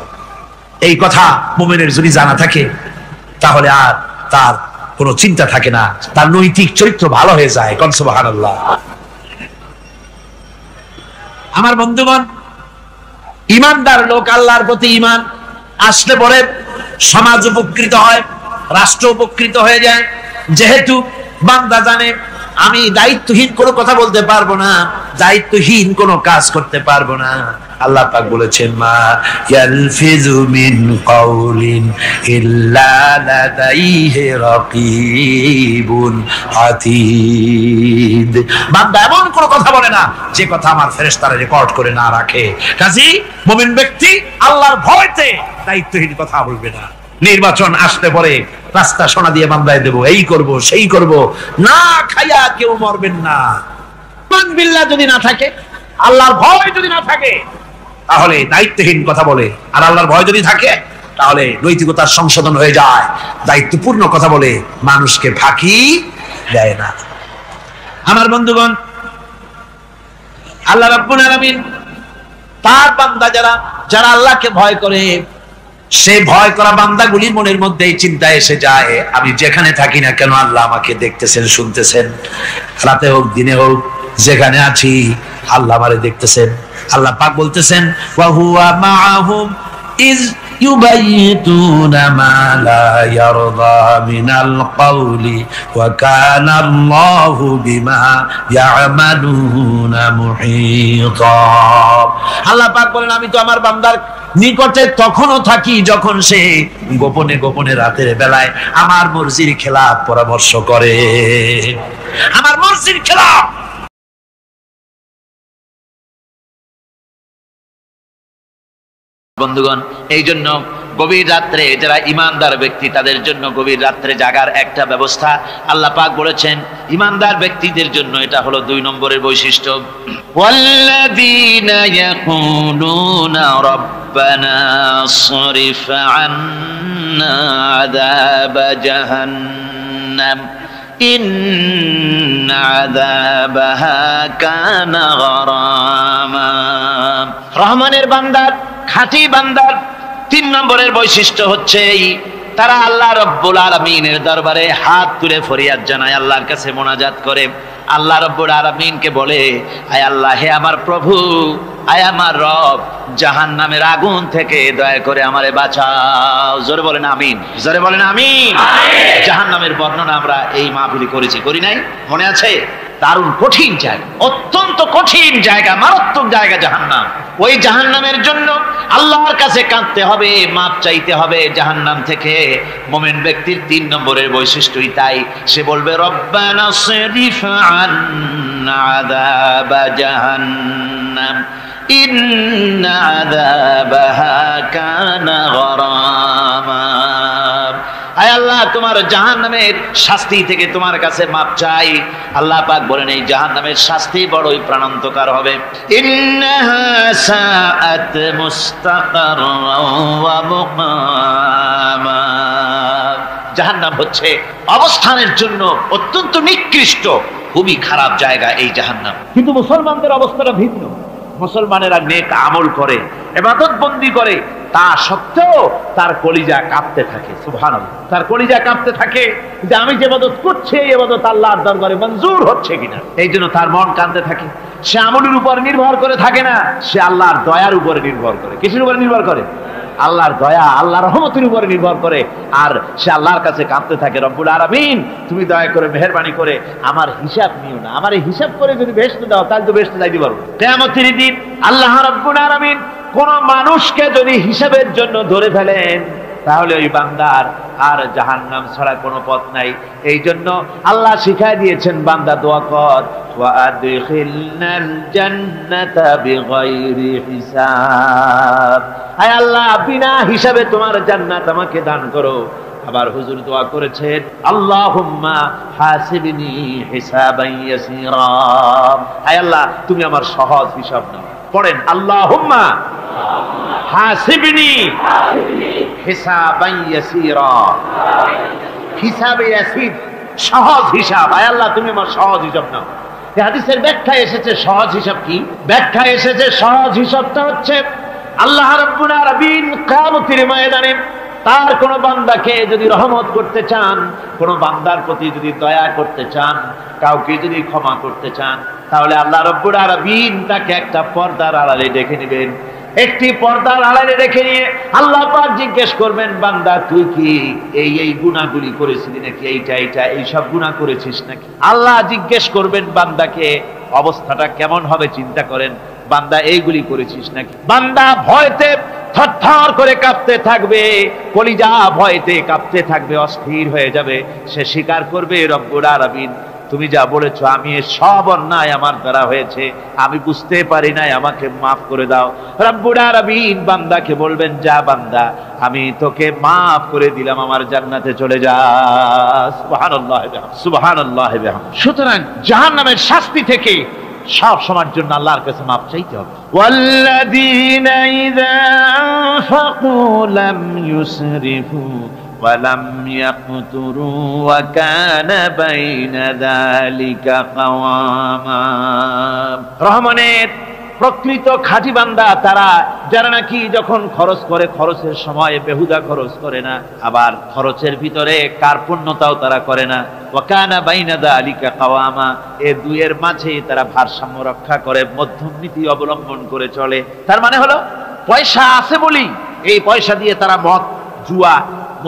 এই কথা মুমিনের যদি জানা থাকে তাহলে আর তার কোনো চিন্তা থাকে না, তার নৈতিক চরিত্র ভালো হয়ে যায়। কোন সুবহানাল্লাহ। আমার বন্ধুগণ, ইমানদার লোক আল্লাহর প্রতি ইমান আসলে পরে সমাজ উপকৃত হয়, রাষ্ট্র উপকৃত হয়ে যায়। যেহেতু বান্দা জানে আমি দায়িত্বহীন কোনো কথা বলতে পারবো না, দায়িত্বহীন কোনো কাজ করতে পারবো না। আল্লাহ পাক বলেছেন মা ইয়ালফিযু মিন কাউলিন ইল্লা লাদাইহি রাকীবুন আতীদ। বান্দা এমন কোনো কথা বলে না যে কথা আমার ফেরেশতারা রেকর্ড করে না রাখে। কাজী মুমিন ব্যক্তি আল্লাহর ভয়তে দায়িত্বহীন কথা বলবে না। নির্বাচন আসতে পরে রাস্তা সোনা দিয়ে বান্দায় দেব, এই করব সেই করব, না খাইয়া কেউ মরবেন না। মান বিল্লাহ যদি না থাকে, আল্লাহর ভয় যদি না থাকে, তাহলে দায়িত্বহীন কথা বলে। আর আল্লাহর ভয় যদি থাকে তাহলে নৈতিকতার সংশোধন হয়ে যায়, দায়িত্বপূর্ণ কথা বলে, মানুষকে ফাঁকি দেয় না। আমার বন্ধুগণ, আল্লাহ রাব্বুল আলামিন তার বান্দা যারা আল্লাহকে ভয় করে, সেই ভয় করা বান্দাগুলির মনের মধ্যে এই চিন্তা এসে যায়, আমি যেখানে থাকি না কেন আল্লাহ আমাকে দেখতেছেন, শুনতেছেন। রাতে হোক দিনে হোক যেখানে আছি আল্লাহ আমারে দেখতেছেন। আল্লাহ পাক বলতেছেন ওয়া হুয়া মাআহুম ইজ ইউবাইতুনা মা লা ইয়ারদা মিনাল কওলি ওয়া কানা আল্লাহু বিমা ইয়ামালুনা মুহীতা। আল্লাহ পাক বলেন আমি তো আমার বান্দার নিকটে তখনও থাকি যখন সে গোপনে গোপনে রাতের বেলায় আমার মর্জির খেলাফ পরামর্শ করে, আমার মর্জির খেলাফ। বন্ধুগণ, এই জন্য গভীর রাত্রে যারা ইমানদার ব্যক্তি তাদের জন্য গভীর রাত্রে জাগার একটা ব্যবস্থা আল্লাহ পাক বলেছেন। ইমানদার ব্যক্তিদের জন্য এটা হলো ২ নম্বরের বৈশিষ্ট্য। ওয়াল্লাযীনা ইয়াকুলুনা রাব্বানা সরিফ আন্না আযাব জাহান্নাম ইন্না আযাবাহা কানা গরামা। রহমানের বান্দার, খাঁটি বান্দার ৩ নম্বরের বৈশিষ্ট্য হচ্ছে তারা আল্লাহ রব্বুল আলামিনের দরবারে হাত তুলে ফরিয়াদ জানায়, আল্লাহর কাছে মোনাজাত করে। আল্লাহ রব্বুল আলামিনকে বলে, আয় আল্লাহ, হে আমার প্রভু, আয় আমার রব, জাহান্নামের আগুন থেকে দয়া করে আমারে বাঁচাও। জোরে বলেন আমিন, জোরে বলেন আমিন। জাহান্নামের বর্ণনা আমরা এই মাহফিলে করেছি, করি নাই? মনে আছে? দারুণ কঠিন জায়গা, অত্যন্ত কঠিন জায়গা, মারাত্মক জায়গা জাহান্নাম। ওই জাহান্নামের জন্য আল্লাহর কাছে কাঁদতে হবে, মাপ চাইতে হবে জাহান্নাম থেকে। মুমিন ব্যক্তির 3 নম্বরের বৈশিষ্ট্যই তাই, সে বলবে রব্বানা সরিফ আন্না আযাবা জাহান্নাম ইন্না আযাবাহা কানা গরামা। আয় আল্লাহ, তোমার জাহান্নামের শাস্তি থেকে তোমার কাছে মাপ চাই। আল্লাহ পাক বলেন এই জাহান্নামের শাস্তি বড়ই প্রাণান্তকার হবে। ইন্নাহা সাআত মুস্তাকাররান ওয়া মুকামা। জাহান্নাম হচ্ছে অবস্থানের জন্য অত্যন্ত নিকৃষ্ট, খুবই খারাপ জায়গা এই জাহান্নাম। কিন্তু মুসলমানদের অবস্থাটা ভিন্ন। মুসলমানেরা নেক আমল করে, ইবাদত বন্দি করে, তা সত্ত্বেও তার কলিজা কাঁপতে থাকে। সুবহানাল্লাহ, তার কলিজা কাঁপতে থাকে যে আমি যে ইবাদত করছি এই ইবাদত আল্লাহর দরবারে মঞ্জুর হচ্ছে কিনা। এই জন্য তার মন কাঁদতে থাকে। সে আমলের উপর নির্ভর করে থাকে না, সে আল্লাহর দয়ার উপরে নির্ভর করে। কিসের উপরে নির্ভর করে? আল্লাহর দয়া, আল্লাহর রহমতের উপরে নির্ভর করে। আর সে আল্লাহর কাছে কাঁদতে থাকে, রব্বুল আলামিন তুমি দয়া করে মেহেরবানি করে আমার হিসাব নিও না, আমার এই হিসাব করে যদি বেহেশতে দাও তাহলে তো বেহেশতে যাইতে পারবো। কিয়ামতের দিন আল্লাহ রব্বুল আলামিন কোন মানুষকে যদি হিসাবের জন্য ধরে ফেলেন তাহলে ওই বান্দার আর জাহান্নাম ছাড়া কোনো পথ নাই। এই জন্য আল্লাহ শিখায় দিয়েছেন, বান্দা দোয়া কর, ওয়া আদখিলনাল জান্নাতা বিগাইরি হিসাব। আয় আল্লাহ, বিনা হিসাবে তোমার জান্নাত আমাকে দান করো। আবার হুজুর দোয়া করেছেন, আল্লাহুম্মা হাসিবনি হিসাবান ইয়াসীরা। আয় আল্লাহ, তুমি আমার সহজ হিসাব নাও। পড়েন, আল্লাহুম্মা হাসিবনি হিসাবান ইয়াসীরা। হিসাবে ইয়াসীর, সহজ হিসাব। আয় আল্লাহ, তুমি আমার সহজ হিসাব নাও। এই হাদিসের ব্যাখ্যায় এসেছে সহজ হিসাব কি? ব্যাখ্যায় এসেছে সহজ হিসাবটা হচ্ছে আল্লাহ রাব্বুল আলামিন কিয়ামতের ময়দানে তার কোন বান্দাকে যদি রহমত করতে চান, কোন বান্দার প্রতি যদি দয়া করতে চান, কাউকে যদি ক্ষমা করতে চান, তাহলে আল্লাহ রাব্বুল আলামিন তাকে একটা পর্দার আড়ালে ডেকে নেবেন। একটি পর্দার আড়ালে রেখে নিয়ে আল্লাহ পাক জিজ্ঞেস করবেন, বান্দা তুই কি এই গুনাহগুলি করেছিলি নাকি? এই সব গুনাহ করেছিস নাকি? আল্লাহ জিজ্ঞেস করবেন বান্দাকে, অবস্থাটা কেমন হবে চিন্তা করেন। বান্দা এইগুলি করেছিস নাকি? বান্দা ভয়তে থরথর করে কাঁপতে থাকবে, কলিজা ভয়তে কাঁপতে থাকবে, অস্থির হয়ে যাবে। সে স্বীকার করবে, রব্বুল আলামিন তুমি যা বলেছো আমি সব অন্যায় আমার দ্বারা হয়েছে, আমি বুঝতে পারি নাই, আমাকে মাফ করে দাও। রব্বুল আলামিন বান্দাকে বলবেন, যা বান্দা, আমি তোকে মাফ করে দিলাম, আমার জান্নাতে চলে যা। সুবহানাল্লাহ, সুবহানাল্লাহ। সুতরাং জাহান্নামের শাস্তি থেকে সব সময়ের জন্য আল্লাহর কাছে মাফ চাইতে হবে। ওয়াল্লাযীনা ইযা আনফাকু লাম ইউসরিফু ওয়া লাম ইয়াকতুরু ওয়া কানা বাইনা যালিকা কাওয়ামা। রহমানের প্রকৃত খাঁটি বান্দা তারা, যারা নাকি যখন খরচ করে খরচের সময় বেহুদা খরচ করে না, আবার খরচের ভিতরে কার্পণ্যতাও তারা করে না। ওয়া কানা বাইনা যালিকা কাওয়ামা, এই দুইয়ের মাঝে তারা ভারসাম্য রক্ষা করে, মধ্যম নীতি অবলম্বন করে চলে। তার মানে হলো পয়সা আছে বলি এই পয়সা দিয়ে তারা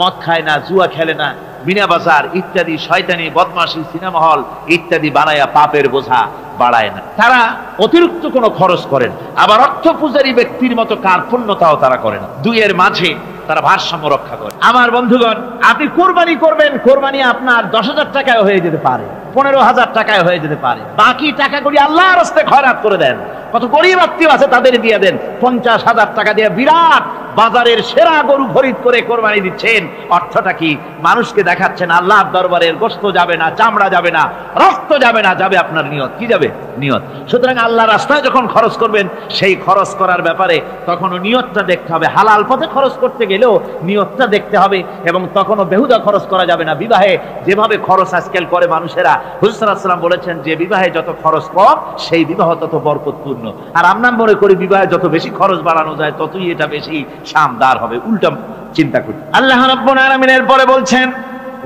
মদ খায় না, জুয়া খেলে না, মিনা বাজার ইত্যাদি শয়তানি বদমাশি সিনেমা হল ইত্যাদি বানায়া পাপের বোঝা বাড়ায় না। তারা অতিরিক্ত কোনো খরচ করেন, আবার অর্থ পূজারী ব্যক্তির মতো কার্পণ্যতাও তারা করে না। দুইয়ের মাঝে তারা ভারসাম্য রক্ষা করে। আমার বন্ধুগণ, আপনি কোরবানি করবেন, কোরবানি আপনার 10,000 টাকায় হয়ে যেতে পারে, 15,000 টাকায় হয়ে যেতে পারে। বাকি টাকাগুলি আল্লাহর রাস্তায় খয়রাত করে দেন। কত গরিব আত্মীয় আছে তাদের দিয়ে দেন। 50,000 টাকা দিয়ে বিরাট বাজারের সেরা গরু খরিদ করে কোরবানি দিচ্ছেন। অর্থটা কি? মানুষকে দেখাচ্ছেন আল্লাহর দরবারের গোশত যাবে না, চামড়া যাবে না, রক্ত যাবে না, যাবে আপনার নিয়ত। কি যাবে? নিয়ত। সুতরাং আল্লাহর রাস্তায় যখন খরচ করবেন, সেই খরচ করার ব্যাপারে তখনও নিয়তটা দেখতে হবে। হালাল পথে খরচ করতে গেলেও নিয়তটা দেখতে হবে, এবং তখনও বেহুদা খরচ করা যাবে না। বিবাহে যেভাবে খরচ আজকাল করে মানুষেরা, হুজুর সাল্লাল্লাহু আলাইহি ওয়াসাল্লাম বলেছেন যে বিবাহে যত খরচ কম সেই বিবাহ তত বরকতপূর্ণ। আর আমরা মনে করি বিবাহে যত বেশি খরচ বাড়ানো যায় ততই এটা বেশি শানদার হবে। উল্টা চিন্তা করি। আল্লাহ রাব্বুল আলামিন এর পরে বলছেন,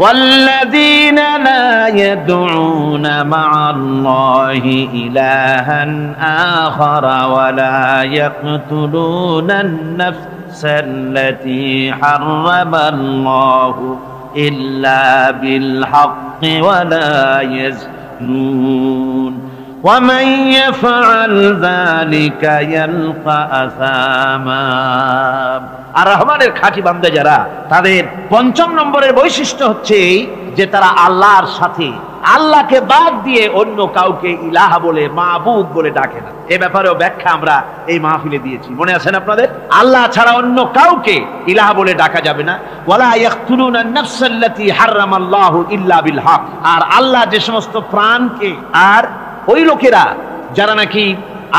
ওয়াল্লাযীনা লা ইয়াদউনা মা'আল্লাহি ইলাহান আখারা ওয়া লা ইয়াকতুলুনান নাফসাল্লাতী হারামাল্লাহু ইল্লা বিল হাক্কি ওয়া লা يثنون ومن يفعل ذلك يلقى أثاما। আর রহমানের খাঁটি বান্দা যারা, তাদের পঞ্চম নম্বরের বৈশিষ্ট্য হচ্ছে যে তারা আল্লাহর সাথে, আল্লাহকে বাদ দিয়ে অন্য কাউকে ইলাহা বলে, মাবুদ বলে ডাকে না। এ ব্যাপারেও ব্যাখ্যা আমরা এই মাহফিলে দিয়েছি, মনে আছেন আপনাদের? আল্লাহ ছাড়া অন্য কাউকে ইলাহা বলে ডাকা যাবে না। ওয়ালা ইয়াকতুলুনা আন-নাফসাল্লাতী হারামাল্লাহু ইল্লা বিল হক। আর আল্লাহ যে সমস্ত প্রাণকে, আর ওই লোকেরা যারা নাকি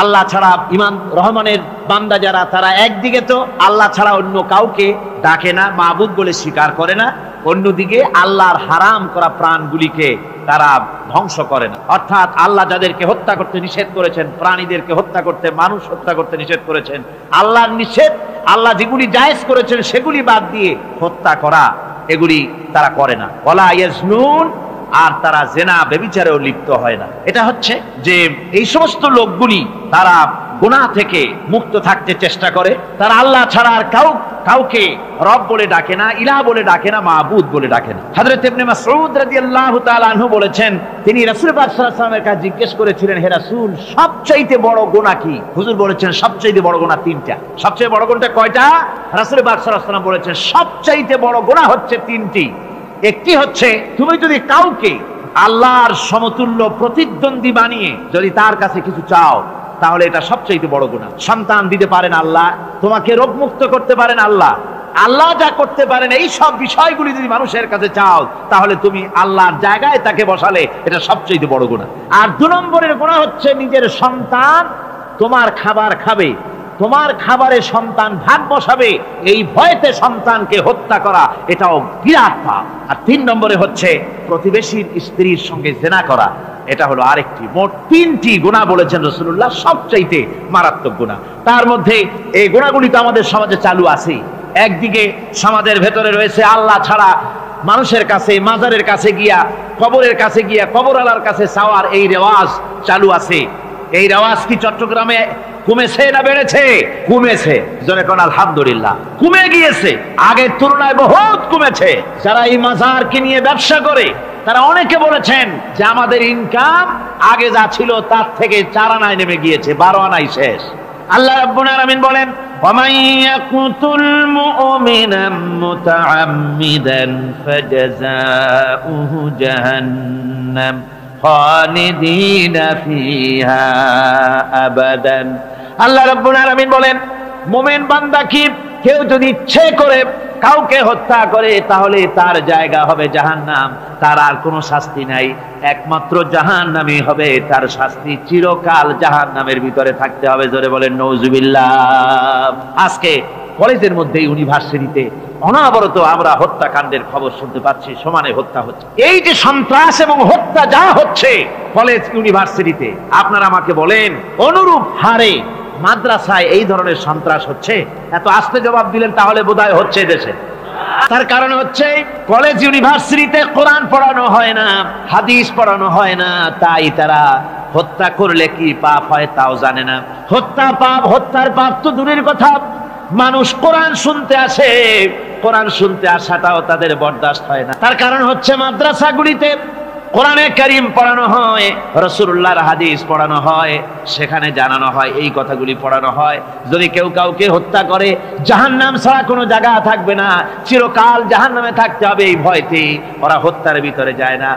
আল্লাহ ছাড়া, ইমান রহমানের বান্দা যারা, তারা একদিকে তো আল্লাহ ছাড়া অন্য কাউকে ডাকে না, মাবুদ বলে স্বীকার করে না, অন্যদিকে আল্লাহর হারাম করা প্রাণগুলিকে তারা ধ্বংস করে না। অর্থাৎ আল্লাহ যাদেরকে হত্যা করতে নিষেধ করেছেন, প্রাণীদেরকে হত্যা করতে, মানুষ হত্যা করতে নিষেধ করেছেন, আল্লাহর নিষেধ, আল্লাহ যেগুলি জায়েজ করেছেন সেগুলি বাদ দিয়ে হত্যা করা, এগুলি তারা করে না। ওয়ালা ইয়াজনুন, আর তারা জেনা ব্যভিচারেও লিপ্ত হয় না। এটা হচ্ছে যে এই সমস্ত লোকগুলি তারা গুনাহ থেকে মুক্ত থাকতে চেষ্টা করে, তারা আল্লাহ ছাড়া আর কাউকে রব বলে ডাকে না, ইলাহ বলে ডাকে না, মাবুদ বলে ডাকে না। হযরত ইবনে মাসউদ রাদিয়াল্লাহু তাআলা আনহু বলেছেন, তিনি রাসূল পাক সাল্লাল্লাহু আলাইহি ওয়াসাল্লামের কাছে জিজ্ঞেস করেছিলেন, হে রাসূল, সবচাইতে বড় গুনাহ কি? হুজুর বলেছেন সবচাইতে বড় গুনাহ তিনটা। সবচেয়ে বড় গুনাহটা কয়টা? রাসূল পাক সাল্লাল্লাহু আলাইহি ওয়াসাল্লাম বলেছেন সবচাইতে বড় গুনাহ হচ্ছে তিনটি। একটি হচ্ছে, তুমি যদি কাউকে আল্লাহর সমতুল্য প্রতিদ্বন্দ্বী বানিয়ে যদি তার কাছে কিছু চাও, তাহলে এটা সবচেয়ে বড় গুনাহ। সন্তান দিতে পারেন আল্লাহ, তোমাকে রোগমুক্ত করতে পারেন আল্লাহ, আল্লাহ যা করতে পারেন এই সব বিষয়গুলি যদি মানুষের কাছে চাও, তাহলে তুমি আল্লাহর জায়গায় তাকে বসালে, এটা সবচেয়ে বড় গুনাহ। আর 2 নম্বরের গুনাহ হচ্ছে, নিজের সন্তান তোমার খাবার খাবে, তোমার খাবারে সন্তান ভাগ বসাবে, এই ভয়তে সন্তানকে হত্যা করা, এটাও বিরাট পাপ। আর 3 নম্বরে হচ্ছে প্রতিবেশীর স্ত্রীর সঙ্গে জেনা করা, এটা হলো আরেকটি। মোট 3টি গুনাহ বলেছেন রাসূলুল্লাহ, সবচাইতে মারাত্মক গুনাহ। তার মধ্যে এই গুনাহগুলি তো আমাদের সমাজে চালু আছে। একদিকে সমাজের ভেতরে রয়েছে আল্লাহ ছাড়া মানুষের কাছে, মাজারের কাছে গিয়া, কবরের কাছে গিয়া, কবরওয়ালার কাছে চাওয়ার এই রেওয়াজ চালু আছে। এই রেওয়াজ কি চট্টগ্রামে কমেছে না বেড়েছে? কমেছে। জোরে কোন আলহামদুলিল্লাহ। কমে গিয়েছে, আগের তুলনায় বহুত কমেছে। যারা এই মাজারকে নিয়ে ব্যবসা করে, তারা অনেকে বলেছেন যে আমাদের ইনকাম আগে যা ছিল তার থেকে 4 আনায় নেমে গিয়েছে, 12 আনাই শেষ। আল্লাহ রাব্বুল আলামিন বলেন, وَمَن يَقْتُلْ مُؤْمِنًا مُتَعَمِّدًا فَجَزَاؤُهُ جَهَنَّمُ خَالِدِينَ فِيهَا أَبَدًا। আল্লাহ রাব্বুল আলামিন বলেন, মুমিন বান্দা কি কেউ যদি ইচ্ছে করে কাউকে হত্যা করে, তাহলে তার জায়গা হবে জাহান্নাম, তার আর কোনো শাস্তি নাই, একমাত্র জাহান্নামই হবে তার শাস্তি, চিরকাল জাহান্নামের ভিতরে থাকতে হবে। জোরে বলেন নাউজুবিল্লাহ। আজকে কলেজের মধ্যে, ইউনিভার্সিটিতে অনবরত আমরা হত্যাকাণ্ডের খবর শুনতে পাচ্ছি, সমানে হত্যা হচ্ছে। এই যে সন্ত্রাস এবং হত্যা যা হচ্ছে কলেজ ইউনিভার্সিটিতে, আপনারা আমাকে বলেন অনুরূপ হারে মাদ্রাসায় এই ধরনের সন্ত্রাস হচ্ছে? এত আস্তে জবাব দিলেন তাহলে বোধহয় হচ্ছে দেশে। তার কারণ হচ্ছে কলেজ ইউনিভার্সিটিতে কোরআন পড়ানো হয় না, হাদিস পড়ানো হয় না, তাই তারা হত্যা করলে কি পাপ হয় তাও জানে না। হত্যা পাপ, হত্যার পাপ তো দূরের কথা, মানুষ কোরআন শুনতে আসে, কোরআন শুনতে আসাটাও তাদের বরদাস্ত হয় না। তার কারণ হচ্ছে মাদ্রাসাগুলিতে কোরআনে কারীম পড়ানো হয়, রাসূলুল্লাহর হাদিস পড়ানো হয়, সেখানে জানানো হয়, এই কথাগুলি পড়ানো হয়, যদি কেউ কাউকে হত্যা করে জাহান্নাম ছাড়া কোনো জায়গা থাকবে না, চিরকাল জাহান্নামে থাকতে হবে, এই ভয়তে ওরা হত্যার ভিতরে যায় না।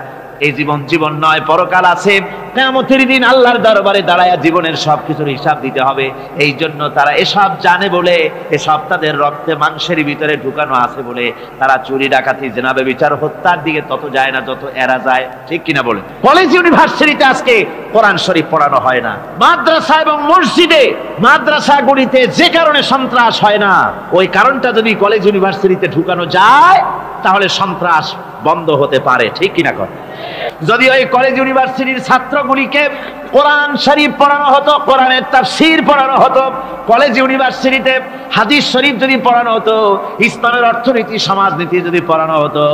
এই জীবন জীবন নয়, পরকাল আছে, কিয়ামতের দিন আল্লাহর দরবারে দাঁড়ায়া জীবনের সবকিছুর হিসাব দিতে হবে। এই জন্য তারা এসব জানে বলে, এসব তাদের রক্তে মাংসের ভিতরে ঢুকানো আছে বলে তারা চুরি ডাকাতি জিনা ব্যভিচার হত্যার দিকে তত যায় না যত এরা যায়, ঠিক কিনা বলে? কলেজ ইউনিভার্সিটিতে আজকে কোরআন শরীফ পড়ানো হয় না। মাদ্রাসা এবং মসজিদে, মাদ্রাসাগুলিতে যে কারণে সন্ত্রাস হয় না, ওই কারণটা যদি কলেজ ইউনিভার্সিটিতে ঢুকানো যায়, তাহলে সন্ত্রাস বন্ধ হতে পারে, ঠিক কিনা কর? যদি ওই কলেজ ইউনিভার্সিটির ছাত্রগুলিকে কোরআন শরীফ পড়ানো হতো, কোরআনের তাফসীর পড়ানো হতো, কলেজ ইউনিভার্সিটিতে হাদিস শরীফ যদি পড়ানো হতো, ইসলামের অর্থনীতি সমাজনীতি যদি পড়ানো হতো,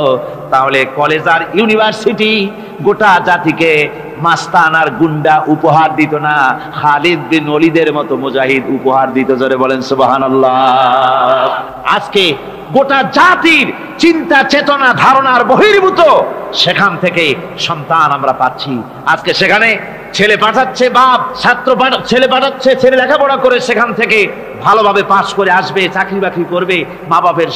তাহলে কলেজ আর ইউনিভার্সিটি গোটা জাতিকে মাস্তান আর গুন্ডা উপহার দিত না, খালিদ বিন ওলীদের মতো মুজাহিদ উপহার দিত। জোরে বলেন সুবহানাল্লাহ। আজকে গোটা জাতির চিন্তা চেতনা ধারণার বহির্ভূত সেখান থেকে সন্তান আমরা পাচ্ছি। আজকে সেখানে ছেলে পাঠাচ্ছে বাপ, ছেলে পাঠাচ্ছে, ছেলে লেখাপড়া করে সেখান থেকে ভালোভাবে পাস করে আসবে, চাকরি বাকরি করবে, মা বাপের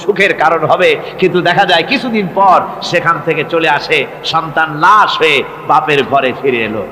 সুখের কারণ হবে। কিন্তু দেখা যায় কিছুদিন পর সেখান থেকে চলে আসে সন্তান লাশ হয়ে বাপের ঘরে ফিরে এলো।